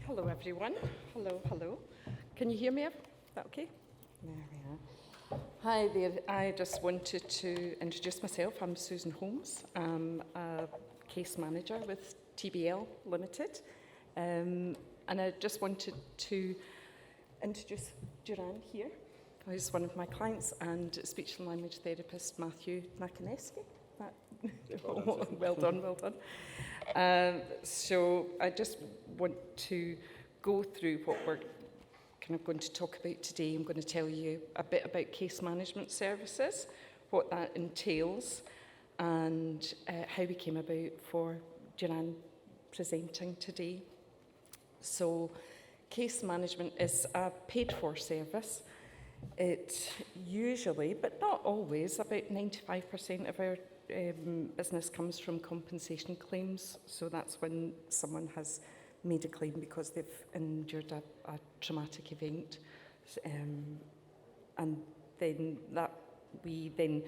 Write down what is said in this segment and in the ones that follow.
Hello everyone. Hello. Can you hear me? Is that okay? There we are. Hi there. I just wanted to introduce myself. I'm Susan Holmes. I'm a case manager with TBL Limited. And I just wanted to introduce Duran here, who's one of my clients, and speech and language therapist Matthew Nakonesky. Well done. So I just want to go through what we're kind of going to talk about today. I'm going to tell you a bit about case management services, what that entails, and how we came about for Duran presenting today. So case management is a paid-for service. It usually, but not always, about 95% of our business comes from compensation claims. So that's when someone has made a claim because they've endured a traumatic event. And then we then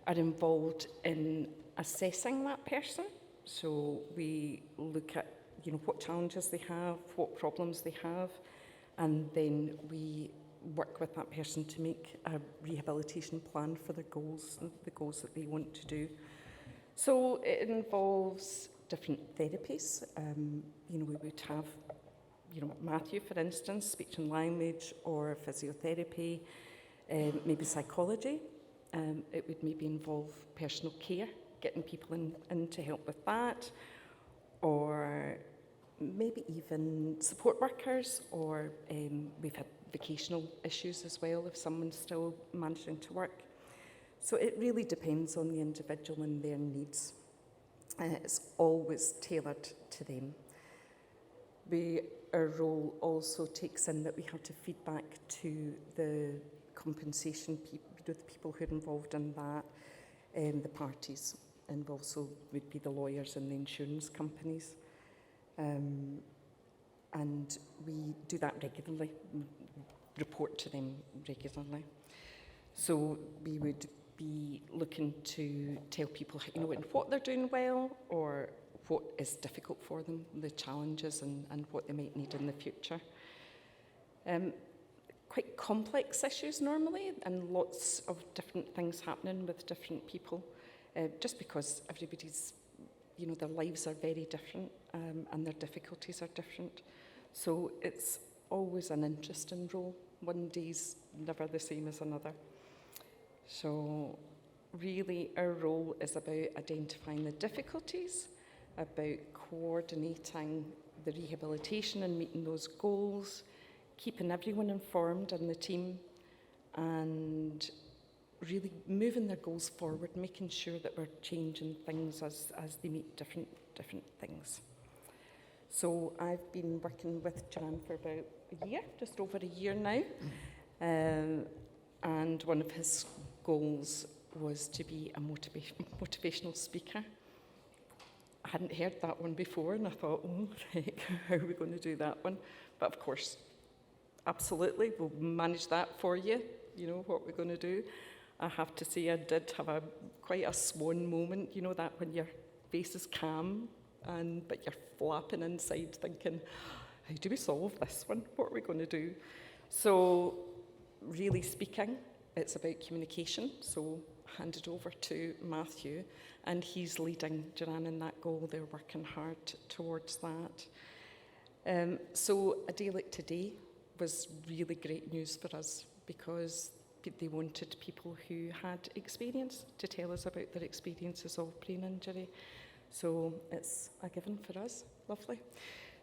are involved in assessing that person. So we look at, what challenges they have, what problems they have, and then we work with that person to make a rehabilitation plan for their goals, the goals that they want to do. So it involves different therapies. We would have, Matthew, for instance, speech and language, or physiotherapy, maybe psychology. It would maybe involve personal care, getting people in to help with that, or maybe even support workers, or we've had vocational issues as well if someone's still managing to work. So it really depends on the individual and their needs. It's always tailored to them. Our role also takes in that we have to feed back to the compensation people, the people who are involved in that, the parties involved, so would be the lawyers and the insurance companies. And we do that regularly, report to them regularly. So we would be looking to tell people, what they're doing well, or what is difficult for them, the challenges and what they might need in the future. Quite complex issues normally, and lots of different things happening with different people, just because everybody's, their lives are very different, and their difficulties are different. So it's always an interesting role. One day's never the same as another. So really our role is about identifying the difficulties, about coordinating the rehabilitation and meeting those goals, keeping everyone informed in the team, and really moving their goals forward, making sure that we're changing things as they meet different things. So I've been working with Duran for about a year, just over a year now, and one of his goals was to be a motivational speaker. I hadn't heard that one before, and I thought, how are we going to do that one? But of course, absolutely, we'll manage that for you, what we're going to do. I have to say I did have quite a swan moment, that when your face is calm, but you're flapping inside thinking, how do we solve this one? What are we going to do? So really speaking, it's about communication. So hand it over to Matthew, and he's leading Duran in that goal. They're working hard towards that. So a day like today was really great news for us, because they wanted people who had experience to tell us about their experiences of brain injury. So it's a given for us. Lovely.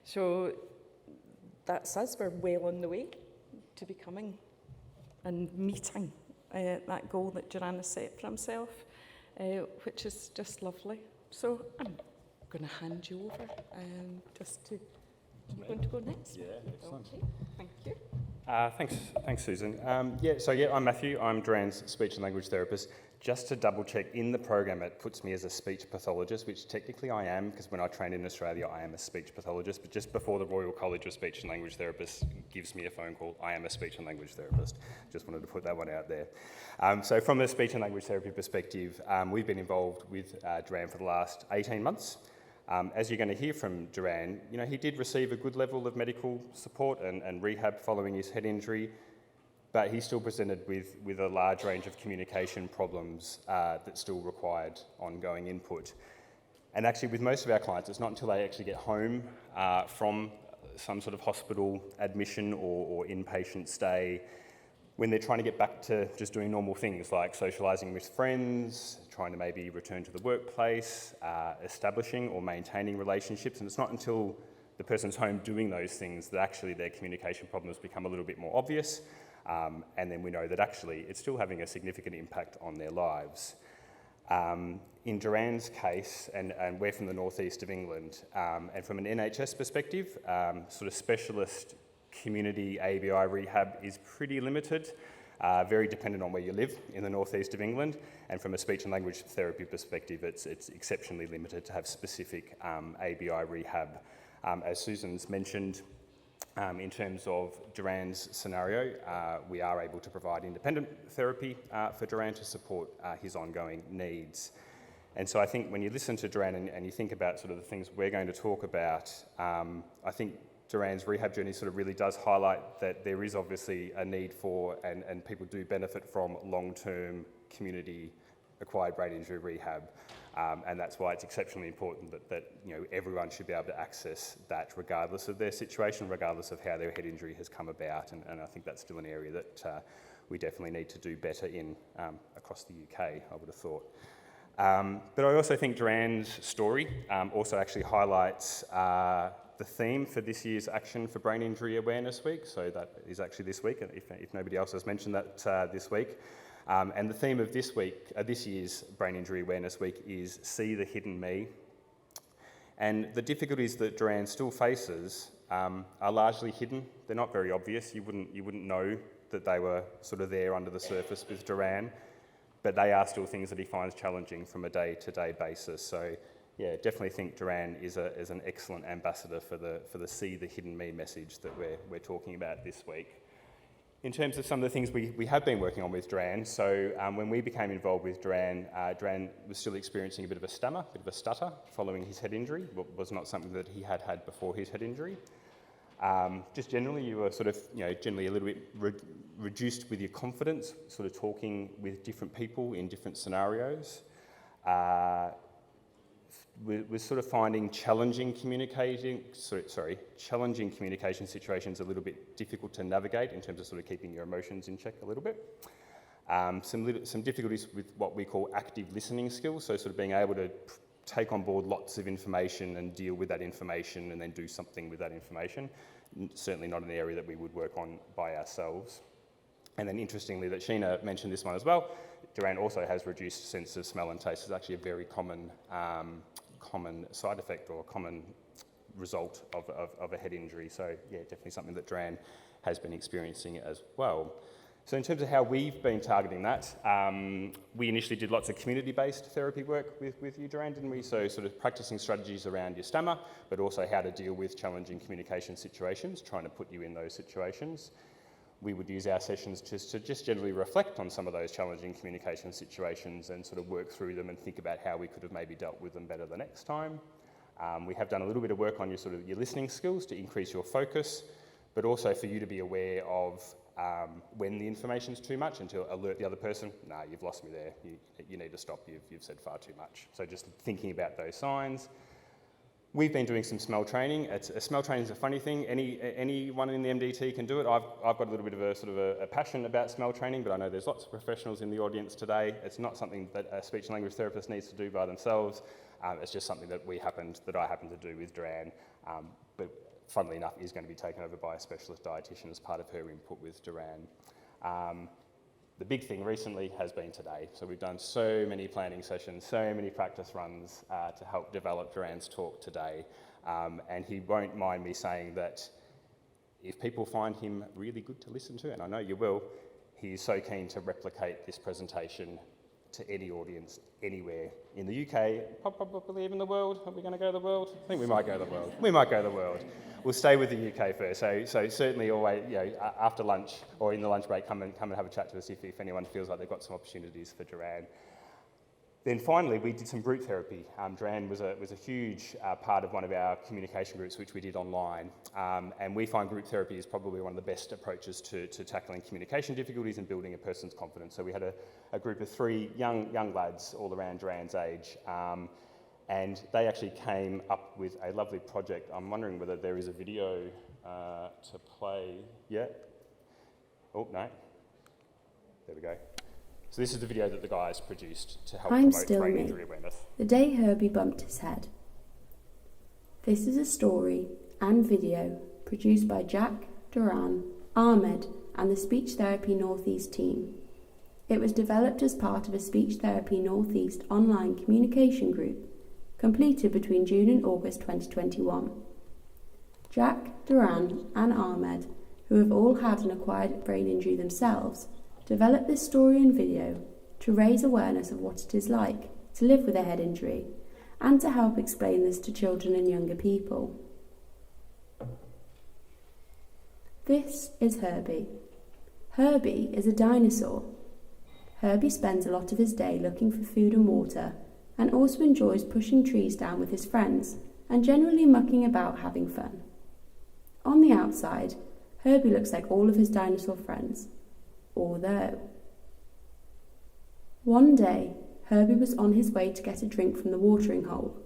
So that's us. We're well on the way to becoming and meeting that goal that Duran has set for himself, which is just lovely. So I'm going to hand you over just to... You want to go next? Yeah, excellent. Okay, thank you. Thanks, Susan. I'm Matthew. I'm Duran's speech and language therapist. Just to double check, in the program it puts me as a speech pathologist, which technically I am, because when I trained in Australia I am a speech pathologist, but just before the Royal College of Speech and Language Therapists gives me a phone call, I am a speech and language therapist. Just wanted to put that one out there. So from a speech and language therapy perspective, we've been involved with Duran for the last 18 months. As you're going to hear from Duran, he did receive a good level of medical support and rehab following his head injury, but he still presented with a large range of communication problems that still required ongoing input. And actually, with most of our clients, it's not until they actually get home from some sort of hospital admission or inpatient stay, when they're trying to get back to just doing normal things like socialising with friends, trying to maybe return to the workplace, establishing or maintaining relationships. And it's not until the person's home doing those things that actually their communication problems become a little bit more obvious. And then we know that actually it's still having a significant impact on their lives. In Duran's case, and we're from the northeast of England, and from an NHS perspective, sort of specialist community ABI rehab is pretty limited, very dependent on where you live in the northeast of England, and from a speech and language therapy perspective, it's exceptionally limited to have specific ABI rehab. As Susan's mentioned, in terms of Duran's scenario, we are able to provide independent therapy for Duran to support his ongoing needs. And so I think when you listen to Duran and you think about sort of the things we're going to talk about, I think Duran's rehab journey sort of really does highlight that there is obviously a need for, and people do benefit from, long-term community-acquired brain injury rehab. And that's why it's exceptionally important that everyone should be able to access that regardless of their situation, regardless of how their head injury has come about. And I think that's still an area that we definitely need to do better in across the UK, I would have thought. But I also think Duran's story also actually highlights the theme for this year's Action for Brain Injury Awareness Week. So that is actually this week, if nobody else has mentioned that this week. And the theme of this year's Brain Injury Awareness Week is See the Hidden Me. And the difficulties that Duran still faces are largely hidden. They're not very obvious. You wouldn't know that they were sort of there under the surface with Duran, but they are still things that he finds challenging from a day-to-day basis. So yeah, definitely think Duran is an excellent ambassador for the See the Hidden Me message that we're talking about this week. In terms of some of the things we have been working on with Duran, so when we became involved with Duran, Duran was still experiencing a bit of a stammer, a bit of a stutter following his head injury. Was not something that he had before his head injury. Just generally, you were sort of, generally a little bit reduced with your confidence, sort of talking with different people in different scenarios. We're sort of finding challenging communication situations a little bit difficult to navigate in terms of sort of keeping your emotions in check a little bit. Some difficulties with what we call active listening skills, so sort of being able to take on board lots of information and deal with that information and then do something with that information. Certainly not an area that we would work on by ourselves. And then interestingly, that Sheena mentioned this one as well, Duran also has reduced sense of smell and taste. It's actually a very common side effect or common result of a head injury. So yeah, definitely something that Duran has been experiencing as well. So in terms of how we've been targeting that, we initially did lots of community-based therapy work with you, Duran, didn't we? So sort of practicing strategies around your stammer, but also how to deal with challenging communication situations, trying to put you in those situations. We would use our sessions to just generally reflect on some of those challenging communication situations and sort of work through them and think about how we could have maybe dealt with them better the next time. We have done a little bit of work on your listening skills to increase your focus, but also for you to be aware of when the information's too much and to alert the other person, nah, you've lost me there, you need to stop, you've said far too much. So just thinking about those signs. We've been doing some smell training. Smell training is a funny thing. Anyone in the MDT can do it. I've got a little bit of a passion about smell training, but I know there's lots of professionals in the audience today. It's not something that a speech and language therapist needs to do by themselves. It's just something that I happen to do with Duran, but funnily enough is going to be taken over by a specialist dietitian as part of her input with Duran. The big thing recently has been today. So we've done so many planning sessions, so many practice runs to help develop Duran's talk today. And he won't mind me saying that if people find him really good to listen to, and I know you will, he is so keen to replicate this presentation to any audience anywhere in the UK, probably even the world. Are we going to go to the world? I think we might go to the world. We might go to the world. We'll stay with the UK first. So certainly always, after lunch or in the lunch break, come and have a chat to us if anyone feels like they've got some opportunities for Duran. Then finally, we did some group therapy. Duran was a huge part of one of our communication groups, which we did online. And we find group therapy is probably one of the best approaches to tackling communication difficulties and building a person's confidence. So we had a group of 3 young lads, all around Duran's age, and they actually came up with a lovely project. I'm wondering whether there is a video to play yet. Oh, no. There we go. So this is the video that the guys produced to help promote brain injury awareness. The day Herbie bumped his head. This is a story and video produced by Jack, Duran, Ahmed and the Speech Therapy Northeast team. It was developed as part of a Speech Therapy Northeast online communication group completed between June and August 2021. Jack, Duran and Ahmed, who have all had an acquired brain injury themselves, developed this story and video to raise awareness of what it is like to live with a head injury and to help explain this to children and younger people. This is Herbie. Herbie is a dinosaur. Herbie spends a lot of his day looking for food and water and also enjoys pushing trees down with his friends and generally mucking about having fun. On the outside, Herbie looks like all of his dinosaur friends. Although, one day, Herbie was on his way to get a drink from the watering hole.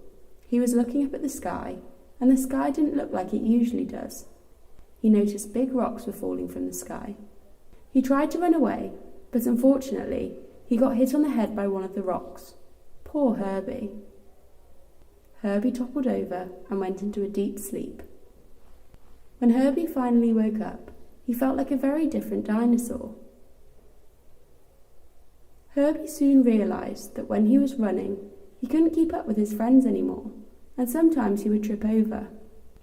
He was looking up at the sky, and the sky didn't look like it usually does. He noticed big rocks were falling from the sky. He tried to run away, but unfortunately, he got hit on the head by one of the rocks. Poor Herbie. Herbie toppled over and went into a deep sleep. When Herbie finally woke up, he felt like a very different dinosaur. Herbie soon realised that when he was running, he couldn't keep up with his friends anymore, and sometimes he would trip over.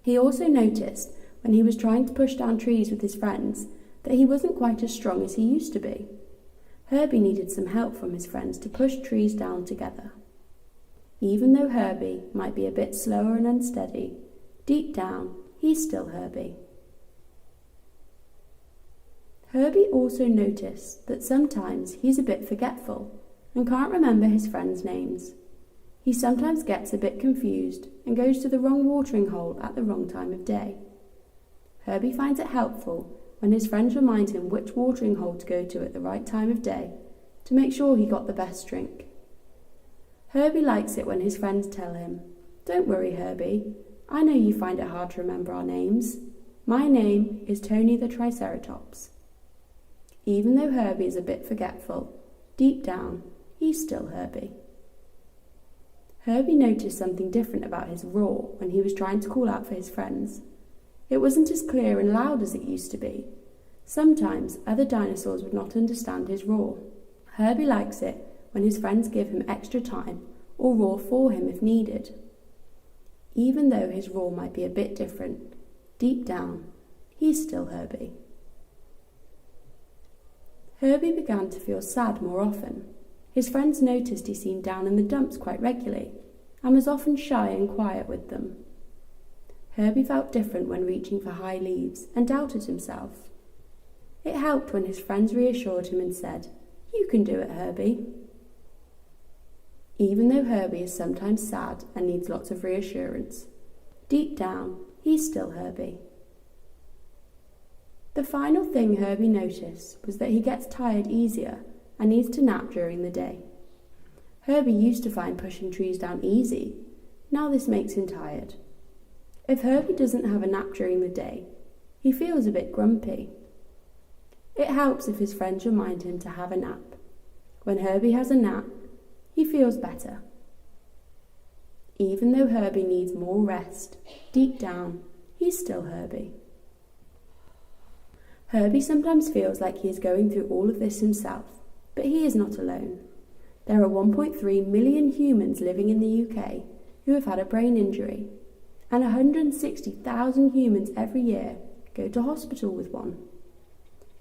He also noticed, when he was trying to push down trees with his friends, that he wasn't quite as strong as he used to be. Herbie needed some help from his friends to push trees down together. Even though Herbie might be a bit slower and unsteady, deep down, he's still Herbie. Herbie also noticed that sometimes he's a bit forgetful and can't remember his friends' names. He sometimes gets a bit confused and goes to the wrong watering hole at the wrong time of day. Herbie finds it helpful when his friends remind him which watering hole to go to at the right time of day to make sure he got the best drink. Herbie likes it when his friends tell him, "Don't worry, Herbie, I know you find it hard to remember our names. My name is Tony the Triceratops." Even though Herbie is a bit forgetful, deep down, he's still Herbie. Herbie noticed something different about his roar when he was trying to call out for his friends. It wasn't as clear and loud as it used to be. Sometimes other dinosaurs would not understand his roar. Herbie likes it when his friends give him extra time or roar for him if needed. Even though his roar might be a bit different, deep down, he's still Herbie. Herbie began to feel sad more often. His friends noticed he seemed down in the dumps quite regularly and was often shy and quiet with them. Herbie felt different when reaching for high leaves and doubted himself. It helped when his friends reassured him and said, "You can do it, Herbie." Even though Herbie is sometimes sad and needs lots of reassurance, deep down, he's still Herbie. The final thing Herbie noticed was that he gets tired easier and needs to nap during the day. Herbie used to find pushing trees down easy. Now this makes him tired. If Herbie doesn't have a nap during the day, he feels a bit grumpy. It helps if his friends remind him to have a nap. When Herbie has a nap, he feels better. Even though Herbie needs more rest, deep down, he's still Herbie. Herbie sometimes feels like he is going through all of this himself, but he is not alone. There are 1.3 million humans living in the UK who have had a brain injury, and 160,000 humans every year go to hospital with one.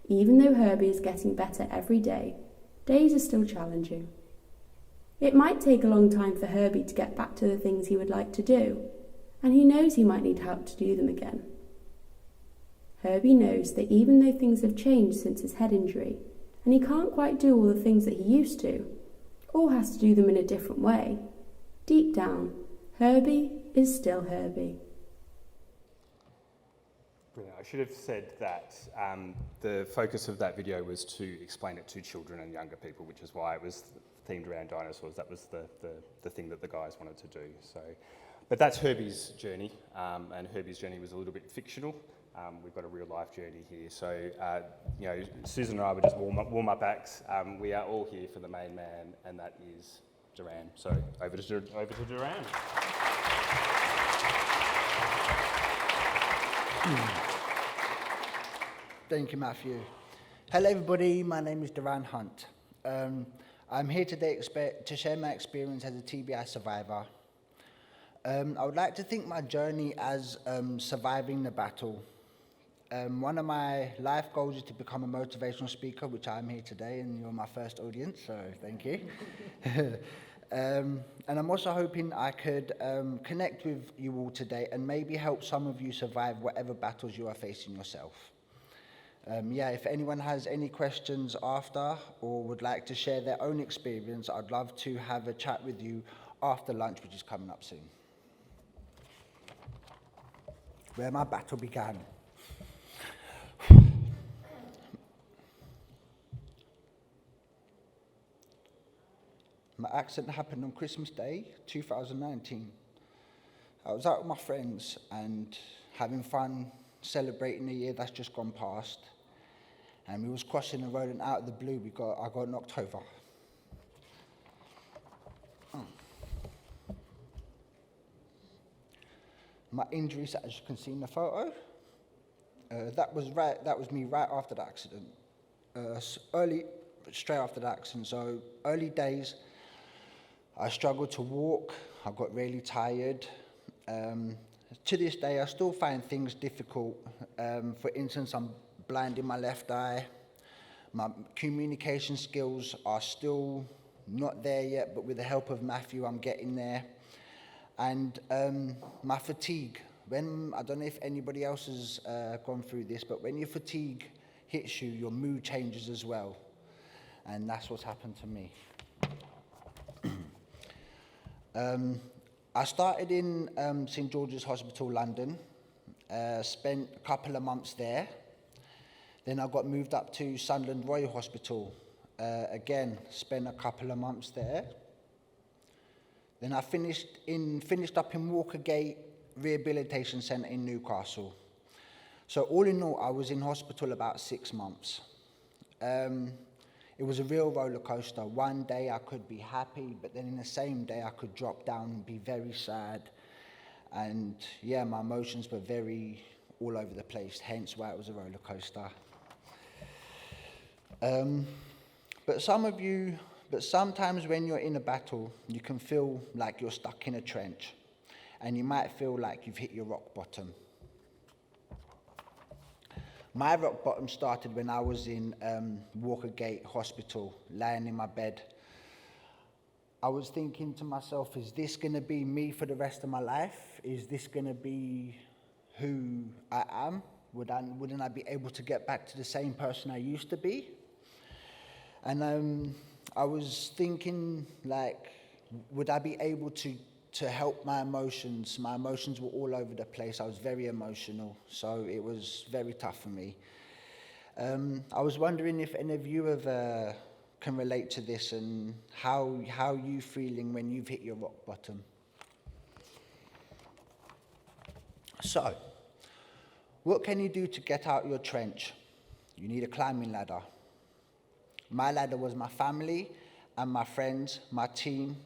Even though Herbie is getting better every day, days are still challenging. It might take a long time for Herbie to get back to the things he would like to do, and he knows he might need help to do them again. Herbie knows that even though things have changed since his head injury, and he can't quite do all the things that he used to, or has to do them in a different way, deep down, Herbie is still Herbie. Brilliant. I should have said that the focus of that video was to explain it to children and younger people, which is why it was themed around dinosaurs. That was the thing that the guys wanted to do. So, but that's Herbie's journey, and Herbie's journey was a little bit fictional. We've got a real life journey here. So, you know, Susan and I were just warm up acts. We are all here for the main man, and that is Duran. So over to Duran. Thank you, Matthew. Hello, everybody. My name is Duran Hunt. I'm here today to share my experience as a TBI survivor. I would like to think my journey as surviving the battle. One of my life goals is to become a motivational speaker, which I'm here today, and you're my first audience, so thank you. And I'm also hoping I could connect with you all today and maybe help some of you survive whatever battles you are facing yourself. If anyone has any questions after or would like to share their own experience, I'd love to have a chat with you after lunch, which is coming up soon. Where my battle began. My accident happened on Christmas Day, 2019. I was out with my friends and having fun, celebrating the year that's just gone past. And we was crossing the road, and out of the blue, I got knocked over. My injuries, as you can see in the photo, that was me right after the accident. Straight after the accident. So early days, I struggled to walk. I got really tired. To this day, I still find things difficult. For instance, I'm blind in my left eye. My communication skills are still not there yet, but with the help of Matthew, I'm getting there. And my fatigue. I don't know if anybody else has gone through this, but when your fatigue hits you, your mood changes as well. And that's what's happened to me. I started in St George's Hospital, London, spent a couple of months there. Then I got moved up to Sunderland Royal Hospital. Again, spent a couple of months there. Then I finished up in Walkergate Rehabilitation Centre in Newcastle. So all in all, I was in hospital about 6 months. It was a real roller coaster. One day I could be happy, but then in the same day I could drop down and be very sad. And yeah, my emotions were very all over the place, hence why it was a roller coaster. But sometimes when you're in a battle, you can feel like you're stuck in a trench, and you might feel like you've hit your rock bottom. My rock bottom started when I was in Walkergate Hospital, lying in my bed. I was thinking to myself, is this going to be me for the rest of my life? Is this going to be who I am? Wouldn't I be able to get back to the same person I used to be? And I was thinking, like, would I be able to help my emotions? My emotions were all over the place. I was very emotional, so it was very tough for me. I was wondering if any of you can relate to this, and how you feeling when you've hit your rock bottom. So, what can you do to get out your trench? You need a climbing ladder. My ladder was my family and my friends, my team,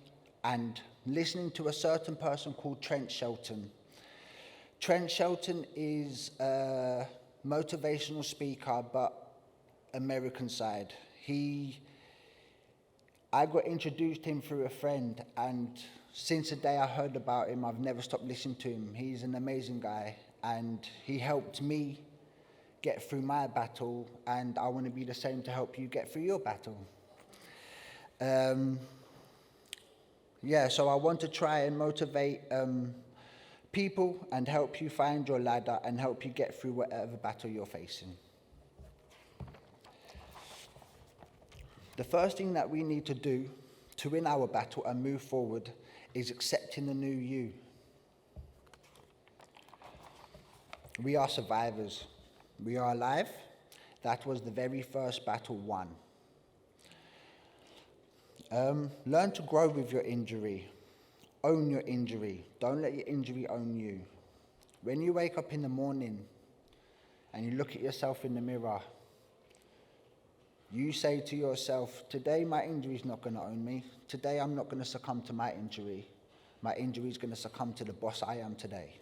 and listening to a certain person called Trent Shelton. Trent Shelton is a motivational speaker, but American side. I got introduced to him through a friend, and since the day I heard about him, I've never stopped listening to him. He's an amazing guy, and he helped me get through my battle, and I want to be the same to help you get through your battle. So I want to try and motivate people and help you find your ladder and help you get through whatever battle you're facing. The first thing that we need to do to win our battle and move forward is accepting the new you. We are survivors. We are alive. That was the very first battle won. Learn to grow with your injury. Own your injury. Don't let your injury own you. When you wake up in the morning and you look at yourself in the mirror, you say to yourself, today my injury is not going to own me. Today I'm not going to succumb to my injury. My injury is going to succumb to the boss I am today.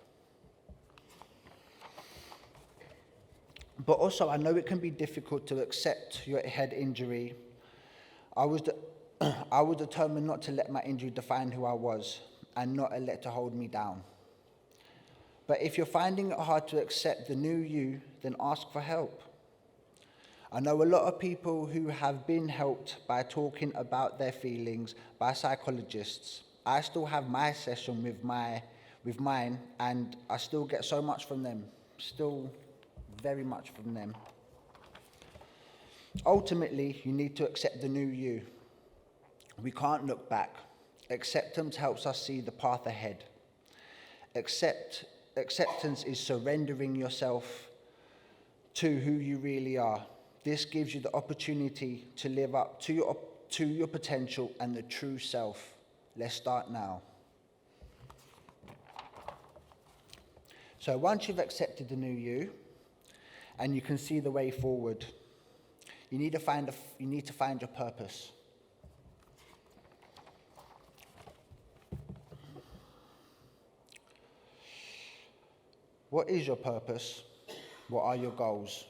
But also, I know it can be difficult to accept your head injury. I was determined not to let my injury define who I was and not let it hold me down. But if you're finding it hard to accept the new you, then ask for help. I know a lot of people who have been helped by talking about their feelings by psychologists. I still have my session with mine, and I still get so much from them, still very much from them. Ultimately, you need to accept the new you. We can't look back. Acceptance helps us see the path ahead. Acceptance is surrendering yourself to who you really are. This gives you the opportunity to live up to your potential and the true self. Let's start now. So once you've accepted the new you, and you can see the way forward, you need to find your purpose. What is your purpose? What are your goals?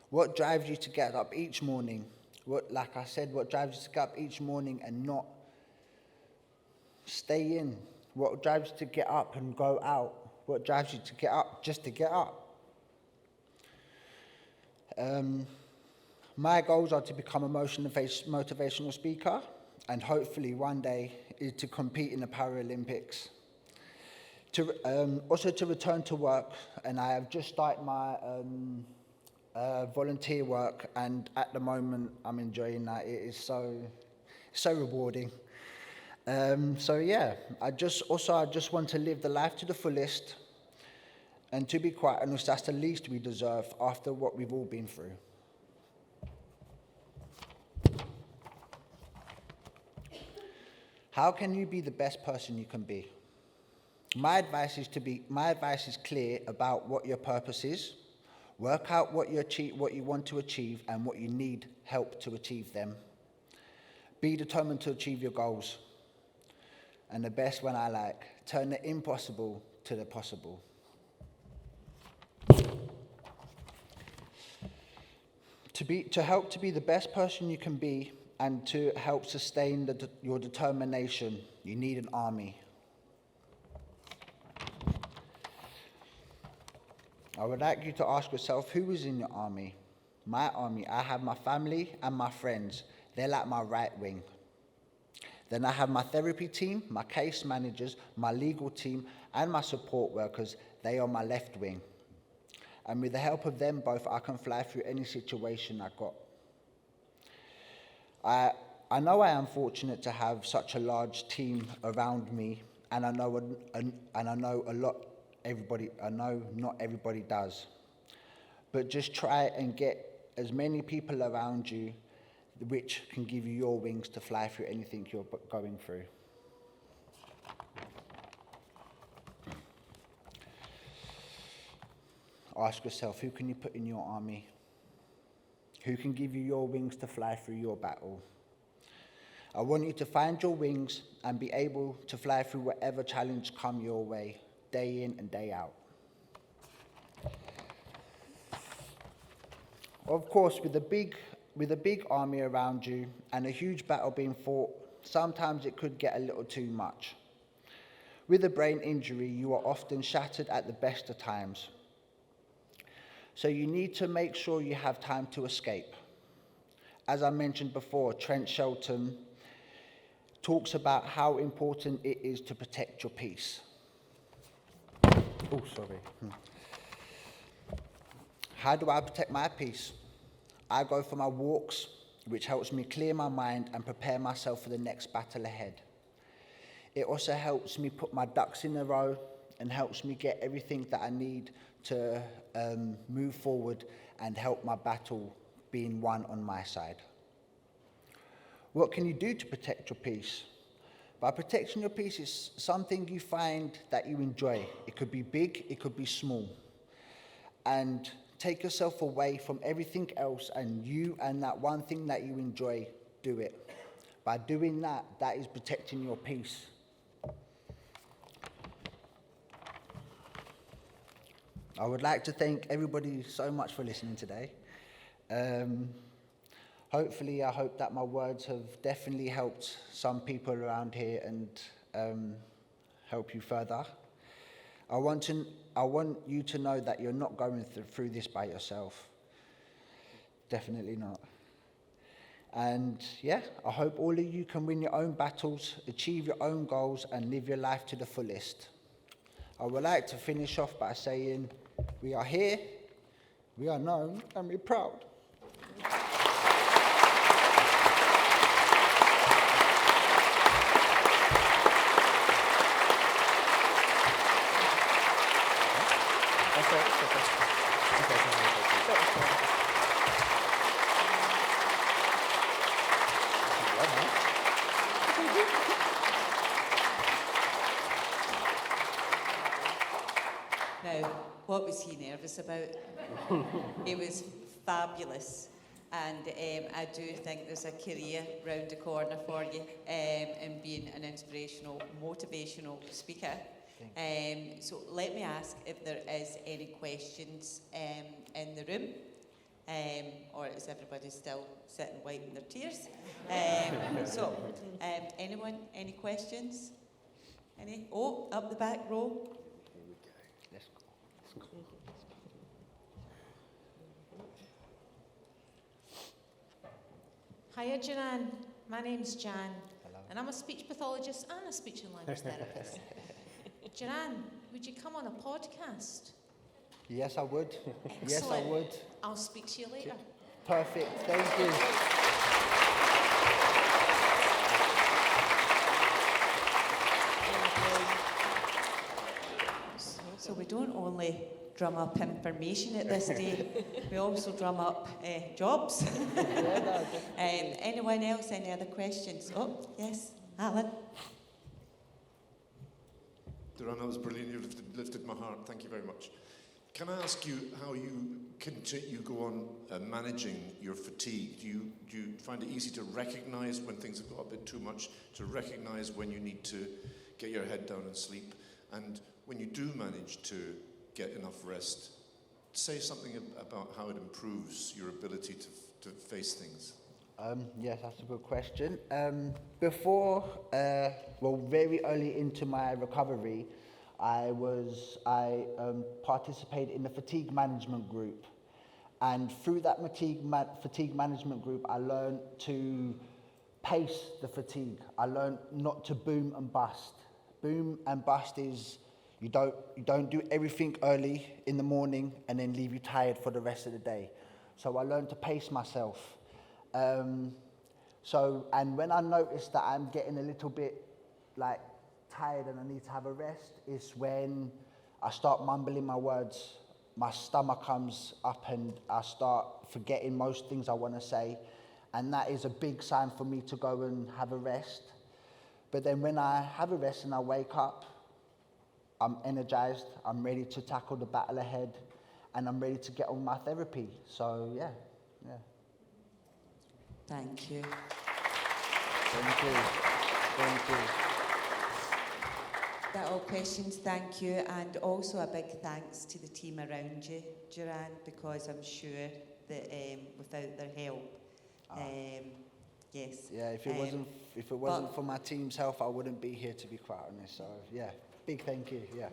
What drives you to get up each morning? What drives you to get up each morning and not stay in? What drives you to get up and go out? What drives you to get up just to get up? My goals are to become a motivational speaker, and hopefully one day is to compete in the Paralympics. Also to return to work, and I have just started my volunteer work, and at the moment I'm enjoying that. It is so rewarding. I just want to live the life to the fullest, and to be quite honest, that's the least we deserve after what we've all been through. How can you be the best person you can be? My advice is clear about what your purpose is. Work out what you want to achieve and what you need help to achieve them. Be determined to achieve your goals. And the best one I like, turn the impossible to the possible. To help to be the best person you can be and to help sustain your determination, you need an army. I would like you to ask yourself, who is in your army? My army, I have my family and my friends. They're like my right wing. Then I have my therapy team, my case managers, my legal team, and my support workers. They are my left wing. And with the help of them both, I can fly through any situation I got. I know I am fortunate to have such a large team around me, and I know not everybody does. But just try and get as many people around you which can give you your wings to fly through anything you're going through. Ask yourself, who can you put in your army? Who can give you your wings to fly through your battle? I want you to find your wings and be able to fly through whatever challenge come your way, day in and day out. Of course, with a big army around you and a huge battle being fought, sometimes it could get a little too much. With a brain injury, you are often shattered at the best of times. So you need to make sure you have time to escape. As I mentioned before, Trent Shelton talks about how important it is to protect your peace. Oh, sorry. How do I protect my peace? I go for my walks which helps me clear my mind and prepare myself for the next battle ahead. It also helps me put my ducks in a row and helps me get everything that I need to move forward and help my battle being won on my side. What can you do to protect your peace? By protecting your peace, it's something you find that you enjoy. It could be big, it could be small. And take yourself away from everything else, and you and that one thing that you enjoy, do it. By doing that, that is protecting your peace. I would like to thank everybody so much for listening today. Hopefully, I hope that my words have definitely helped some people around here and help you further. I want you to know that you're not going through this by yourself. Definitely not. And yeah, I hope all of you can win your own battles, achieve your own goals, and live your life to the fullest. I would like to finish off by saying, we are here, we are known, and we're proud. Now, what was he nervous about? It was fabulous. And I do think there's a career round the corner for you in being an inspirational, motivational speaker. So let me ask if there is any questions in the room, or is everybody still sitting wiping their tears? Anyone, any questions? Any? Oh, up the back row. Hiya, Duran. My name's Jan, and I'm a speech pathologist and a speech and language therapist. Duran, would you come on a podcast? Yes, I would. Excellent. Yes, I would. I'll speak to you later. Perfect. Thank you. So we don't only drum up information at this day, we also drum up jobs. Anyone else, any other questions? Oh, yes, Alan. Duran, that was brilliant. You lifted my heart. Thank you very much. Can I ask you how you go on managing your fatigue? Do you find it easy to recognise when things have got a bit too much, to recognise when you need to get your head down and sleep? And when you do manage to get enough rest, say something about how it improves your ability to face things. Yes, that's a good question. Very early into my recovery, I participated in the fatigue management group. And through that fatigue management group, I learned to pace the fatigue. I learned not to boom and bust. Boom and bust is you don't do everything early in the morning and then leave you tired for the rest of the day. So I learned to pace myself. And when I notice that I'm getting a little bit tired and I need to have a rest, is when I start mumbling my words. My stomach comes up and I start forgetting most things I want to say. And that is a big sign for me to go and have a rest. But then when I have a rest and I wake up, I'm energized, I'm ready to tackle the battle ahead, and I'm ready to get on my therapy. So, yeah. Thank you. Thank you. That all questions, thank you. And also a big thanks to the team around you, Duran, because I'm sure that without their help, yes. Yeah, if it wasn't for my team's help, I wouldn't be here, to be quite honest. So, yeah, big thank you, yeah.